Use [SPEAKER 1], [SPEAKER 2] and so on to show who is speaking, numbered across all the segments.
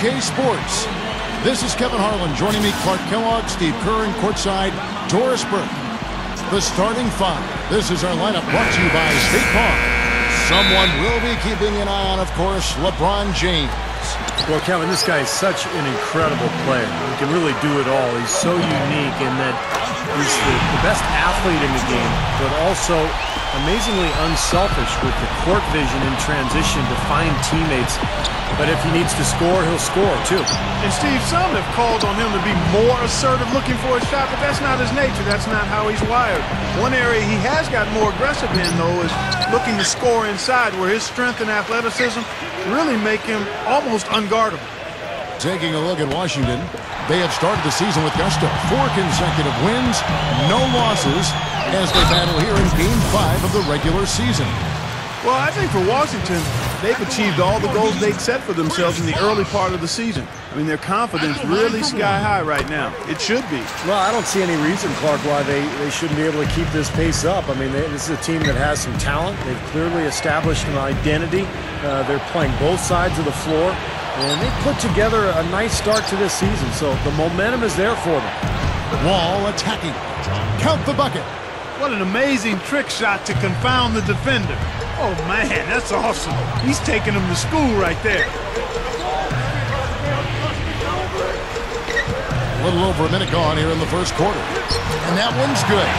[SPEAKER 1] nba2k Sports. This is Kevin Harlan. Joining me, Clark Kellogg, Steve Kerr, and courtside, Doris Burke. The starting five. This is our lineup brought to you by State Farm. Someone will be keeping an eye on, of course, LeBron James.
[SPEAKER 2] Well, Kevin, this guy is such an incredible player. He can really do it all. He's so unique in that he's the best athlete in the game, but also amazingly unselfish with the court vision in transition to find teammates. But if he needs to score, he'll score, too.
[SPEAKER 3] And, Steve, some have called on him to be more assertive looking for a shot, but that's not his nature. That's not how he's wired. One area he has got more aggressive in, though, is looking to score inside, where his strength and athleticism really make him almost unguardable.
[SPEAKER 1] Taking a look at Washington, they have started the season with gusto. 4 consecutive wins, no losses, as they battle here in Game 5 of the regular season.
[SPEAKER 3] Well, I think for Washington, they've achieved all the goals they'd set for themselves in the early part of the season. I mean, their confidence really sky high right now. It should be.
[SPEAKER 2] Well, I don't see any reason, Clark, why they shouldn't be able to keep this pace up. I mean, this is a team that has some talent. They've clearly established an identity. They're playing both sides of the floor, and they put together a nice start to this season. So the momentum is there for them.
[SPEAKER 1] Wall attacking. Count the bucket.
[SPEAKER 3] What an amazing trick shot to confound the defender. Oh, man, that's awesome. He's taking him to school right there.
[SPEAKER 1] A little over a minute gone here in the first quarter. And that one's good.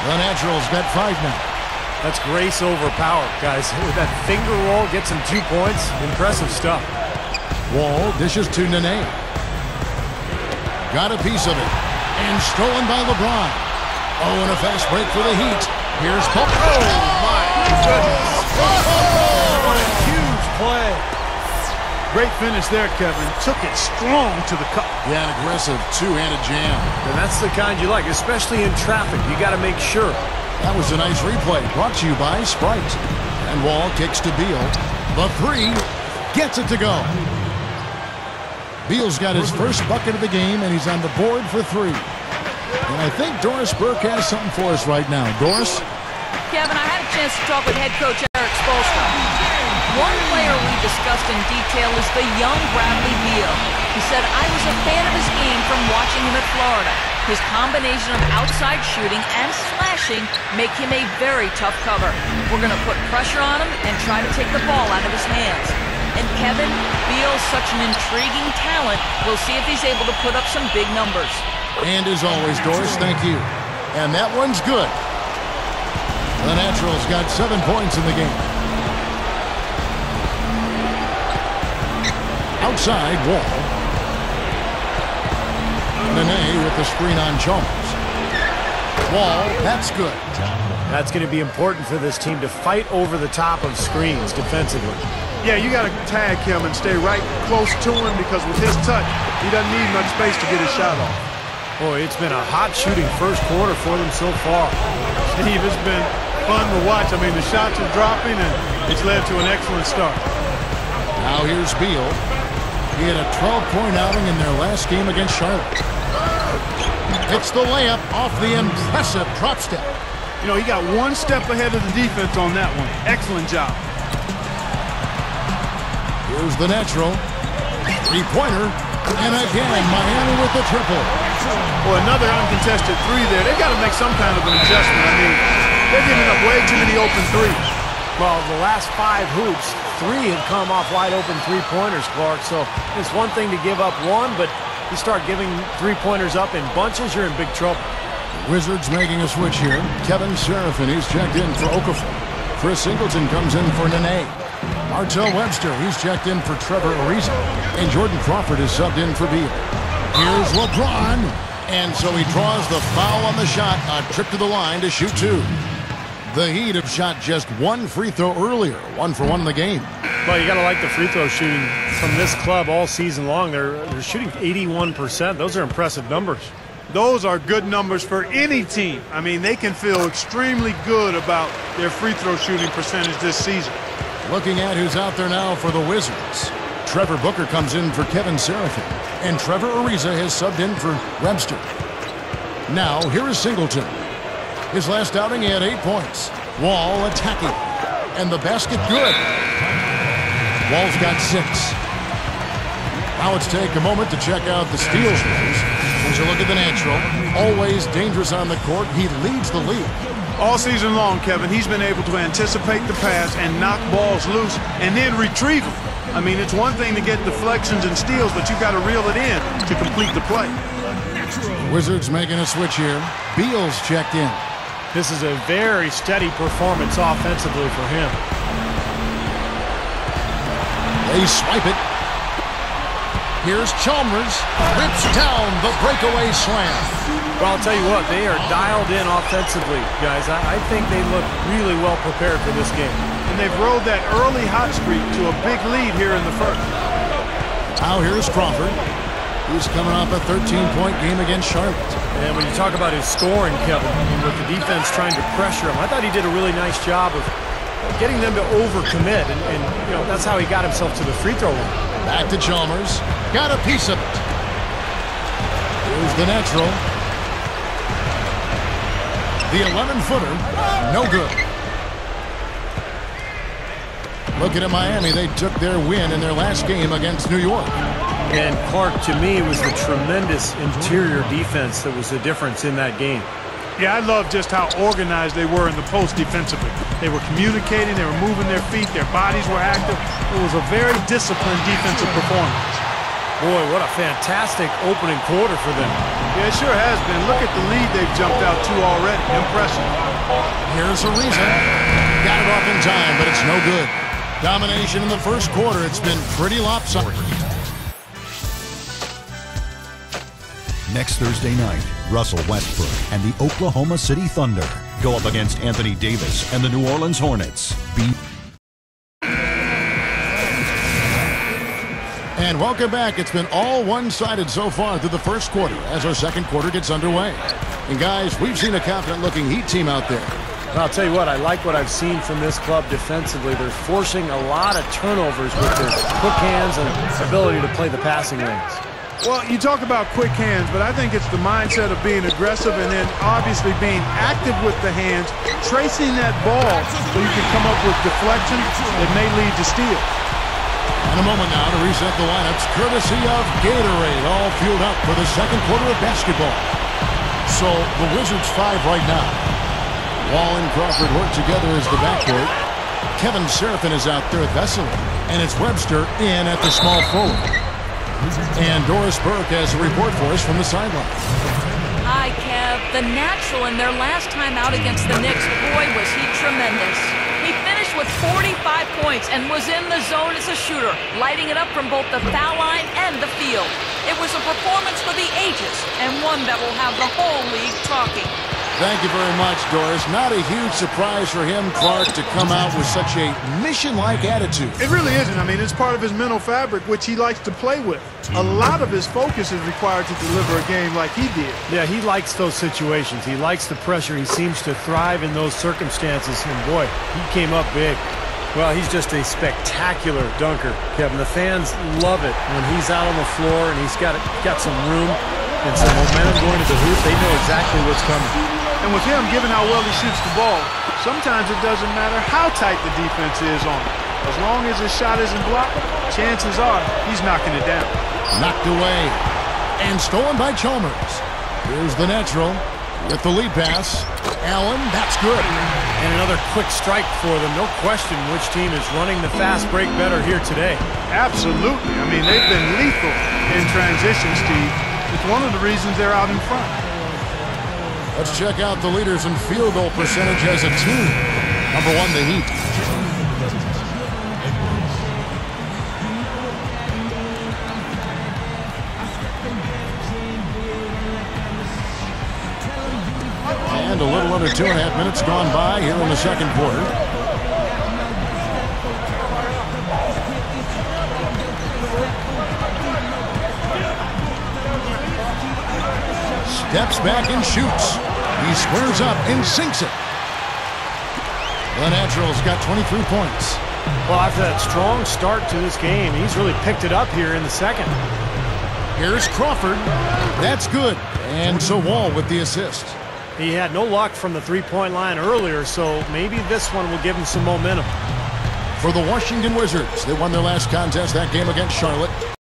[SPEAKER 1] The Naturals got 5 now.
[SPEAKER 2] That's grace over power, guys. With that finger roll, gets him 2 points. Impressive stuff.
[SPEAKER 1] Wall dishes to Nene. Got a piece of it. And stolen by LeBron. Oh, and a fast break for the Heat. Here's Paul.
[SPEAKER 3] Oh, my goodness.
[SPEAKER 2] What a huge play.
[SPEAKER 3] Great finish there, Kevin. Took it strong to the cup.
[SPEAKER 1] Yeah, an aggressive two-handed jam.
[SPEAKER 2] And that's the kind you like, especially in traffic. You got to make sure.
[SPEAKER 1] That was a nice replay, brought to you by Sprite. And Wall kicks to Beal. The 3 gets it to go. Beal's got his first bucket of the game, and he's on the board for 3. And I think Doris Burke has something for us right now. Doris?
[SPEAKER 4] Kevin, I had a chance to talk with head coach Eric Spoelstra. One player we discussed in detail is the young Bradley Beal. He said, I was a fan of his game from watching him at Florida. His combination of outside shooting and slashing make him a very tough cover. We're going to put pressure on him and try to take the ball out of his hands. And Kevin, Beal's such an intriguing talent. We'll see if he's able to put up some big numbers.
[SPEAKER 1] And as always, Doris, thank you. And that one's good. The Naturals got 7 points in the game. Outside, Wall. Nene with the screen on Jones. Wall, that's good.
[SPEAKER 2] That's going to be important for this team to fight over the top of screens defensively.
[SPEAKER 3] Yeah, you got to tag him and stay right close to him, because with his touch, he doesn't need much space to get his shot off.
[SPEAKER 2] Boy, it's been a hot shooting first quarter for them so far.
[SPEAKER 3] Steve, it's been fun to watch. I mean, the shots are dropping, and it's led to an excellent start.
[SPEAKER 1] Now here's Beal. He had a 12-point outing in their last game against Charlotte. It's the layup off the impressive drop step.
[SPEAKER 3] You know, he got 1 step ahead of the defense on that one. Excellent job.
[SPEAKER 1] Here's the natural. 3-pointer. And again, Miami with the triple.
[SPEAKER 3] Boy, another uncontested 3 there. They've got to make some kind of an adjustment. I mean, they're giving up way too many open 3s.
[SPEAKER 2] Well, the last 5 hoops, 3 have come off wide open 3-pointers, Clark. So it's one thing to give up 1, but you start giving 3-pointers up in bunches, you're in big trouble.
[SPEAKER 1] The Wizards making a switch here. Kevin Seraphin, he's checked in for Okafor. Chris Singleton comes in for Nene. Martell Webster, he's checked in for Trevor Ariza. And Jordan Crawford is subbed in for Beal. Here's LeBron. And so he draws the foul on the shot. A trip to the line to shoot 2. The Heat have shot just 1 free throw earlier. 1 for 1 in the game.
[SPEAKER 2] Well, you got to like the free throw shooting from this club all season long. They're shooting 81%. Those are impressive numbers.
[SPEAKER 3] Those are good numbers for any team. I mean, they can feel extremely good about their free throw shooting percentage this season.
[SPEAKER 1] Looking at who's out there now for the Wizards. Trevor Booker comes in for Kevin Seraphin. And Trevor Ariza has subbed in for Webster. Now, here is Singleton. His last outing, he had 8 points. Wall attacking. And the basket good. Wall's got 6. Now let's take a moment to check out the steals rules. As you look at the natural, always dangerous on the court, he leads the league.
[SPEAKER 3] All season long, Kevin, he's been able to anticipate the pass and knock balls loose and then retrieve them. I mean, it's one thing to get deflections and steals, but you've got to reel it in to complete the play.
[SPEAKER 1] Wizards making a switch here. Beal's checked in.
[SPEAKER 2] This is a very steady performance offensively for him.
[SPEAKER 1] They swipe it. Here's Chalmers. Rips down the breakaway slam.
[SPEAKER 2] Well, I'll tell you what, they are dialed in offensively, guys. I think they look really well prepared for this game.
[SPEAKER 3] And they've rode that early hot streak to a big lead here in the first.
[SPEAKER 1] Now here's Crawford. He's coming off a 13-point game against Charlotte.
[SPEAKER 2] And when you talk about his scoring, Kevin, with the defense trying to pressure him, I thought he did a really nice job of getting them to overcommit, and you know, that's how he got himself to the free throw line.
[SPEAKER 1] Back to Chalmers. Got a piece of it. Here's the natural. The 11-footer, no good. Looking at Miami, they took their win in their last game against New York.
[SPEAKER 2] And Clark, to me, was the tremendous interior defense that was the difference in that game.
[SPEAKER 3] Yeah, I love just how organized they were in the post defensively. They were communicating, they were moving their feet, their bodies were active. It was a very disciplined defensive performance.
[SPEAKER 2] Boy, what a fantastic opening quarter for them.
[SPEAKER 3] Yeah, it sure has been. Look at the lead they've jumped out to already. Impressive.
[SPEAKER 1] Here's a reason. Got it off in time, but it's no good. Domination in the first quarter. It's been pretty lopsided.
[SPEAKER 5] Next Thursday night, Russell Westbrook and the Oklahoma City Thunder go up against Anthony Davis and the New Orleans Hornets.
[SPEAKER 1] And welcome back. It's been all one-sided so far through the first quarter as our second quarter gets underway. And guys, we've seen a confident-looking Heat team out there.
[SPEAKER 2] I'll tell you what, I like what I've seen from this club defensively. They're forcing a lot of turnovers with their quick hands and ability to play the passing lanes.
[SPEAKER 3] Well, you talk about quick hands, but I think it's the mindset of being aggressive and then obviously being active with the hands, tracing that ball so you can come up with deflections that may lead to steals.
[SPEAKER 1] In a moment now to reset the lineups, courtesy of Gatorade, all fueled up for the second quarter of basketball. So the Wizards 5 right now. Wall and Crawford work together as the backcourt. Kevin Seraphin is out there vessel, and it's Webster in at the small forward. And Doris Burke has a report for us from the sideline.
[SPEAKER 4] Hi, Kev. The natural in their last time out against the Knicks, boy, was he tremendous. He finished with 45 points and was in the zone as a shooter, lighting it up from both the foul line and the field. It was a performance for the ages and one that will have the whole league talking.
[SPEAKER 1] Thank you very much, Doris. Not a huge surprise for him, Clark, to come out with such a mission-like attitude.
[SPEAKER 3] It really isn't. I mean, it's part of his mental fabric, which he likes to play with. A lot of his focus is required to deliver a game like he did.
[SPEAKER 2] Yeah, he likes those situations. He likes the pressure. He seems to thrive in those circumstances. And boy, he came up big. Well, he's just a spectacular dunker, Kevin. The fans love it when he's out on the floor and he's got some room and some momentum going to the hoop. They know exactly what's coming.
[SPEAKER 3] And with him, given how well he shoots the ball, sometimes it doesn't matter how tight the defense is on him. As long as his shot isn't blocked, chances are he's knocking it down.
[SPEAKER 1] Knocked away and stolen by Chalmers. Here's the natural with the lead pass. Allen, that's good.
[SPEAKER 2] And another quick strike for them. No question which team is running the fast break better here today.
[SPEAKER 3] Absolutely. I mean, they've been lethal in transition, Steve. It's one of the reasons they're out in front.
[SPEAKER 1] Let's check out the leaders in field goal percentage as a team. Number one, the Heat. And a little under 2.5 minutes gone by here in the second quarter. Steps back and shoots. He squares up and sinks it. The Natural's got 23 points.
[SPEAKER 2] Well, after that strong start to this game, he's really picked it up here in the second.
[SPEAKER 1] Here's Crawford. That's good. And so Wall with the assist.
[SPEAKER 2] He had no luck from the three-point line earlier, so maybe this one will give him some momentum.
[SPEAKER 1] For the Washington Wizards, they won their last contest, that game against Charlotte.